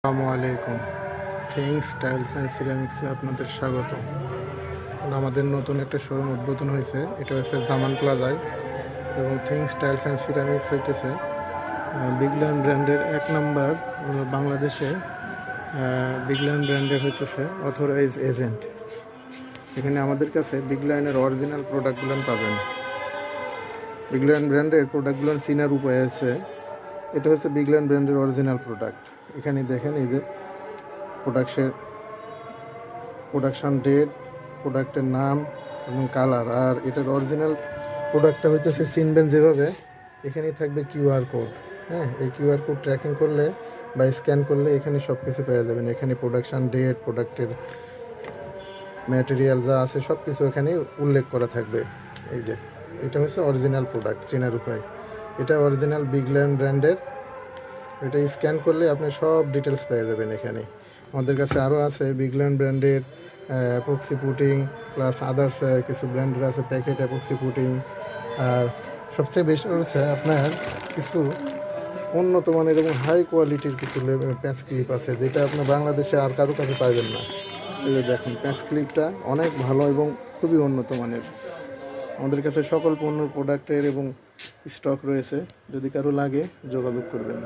আসসালামু আলাইকুম। Things tiles and সিরামিক্সে আপনাদের স্বাগত। আমাদের নতুন একটা শোরুম উদ্বোধন হয়েছে, এটা হচ্ছে জামান প্লাজায়। এবং থিংস টাইলস অ্যান্ড সিরামিক্স হইতেছে বিগল্যান্ড ব্র্যান্ডের এক নম্বর বাংলাদেশে। বিগল্যান্ড ব্র্যান্ডের হইতেছে অথরাইজ এজেন্ট। এখানে আমাদের কাছে বিগল্যান্ডের অরিজিনাল প্রোডাক্টগুলো পাবেন। বিগল্যান্ড ব্র্যান্ডের প্রোডাক্টগুলো চিনার উপায় আছে। এটা হচ্ছে বিগল্যান্ড ব্র্যান্ডের অরিজিনাল প্রোডাক্ট। এখানে দেখেন এই যে প্রোডাকশান ডেট, প্রোডাক্টের নাম এবং কালার। আর এটার অরিজিনাল প্রোডাক্টটা হইতেছে চিনবেন যেভাবে, এখানেই থাকবে কিউআর কোড। হ্যাঁ, এই কিউআর কোড ট্র্যাকিং করলে বা স্ক্যান করলে এখানে সব কিছু পেয়ে যাবেন। এখানে প্রোডাকশান ডেট, প্রোডাক্টের ম্যাটেরিয়াল যা আছে সব কিছু এখানে উল্লেখ করা থাকবে। এই যে এটা হচ্ছে অরিজিনাল প্রোডাক্ট চেনার উপায়। এটা অরিজিনাল বিগল্যান্ড ব্র্যান্ডের। এটা স্ক্যান করলে আপনি সব ডিটেলস পেয়ে যাবেন এখানে। আমাদের কাছে আরও আছে বিগল্যান্ড ব্র্যান্ডের অ্যাপক্সি পুটিং, প্লাস আদার্স কিছু ব্র্যান্ডের আছে প্যাকেট অ্যাপক্সি পুটিং। আর সবচেয়ে বেশি হচ্ছে আপনার কিছু উন্নত মানের এবং হাই কোয়ালিটির কিছু প্যাঁচ ক্লিপ আছে, যেটা আপনার বাংলাদেশে আর কারো কাছে পাবেন না। এই যে দেখুন, প্যাঁচ ক্লিপটা অনেক ভালো এবং খুবই উন্নত মানের। আমাদের কাছে সকল পণ্য প্রোডাক্টের এবং স্টক রয়েছে, যদি কারো লাগে যোগাযোগ করবেন।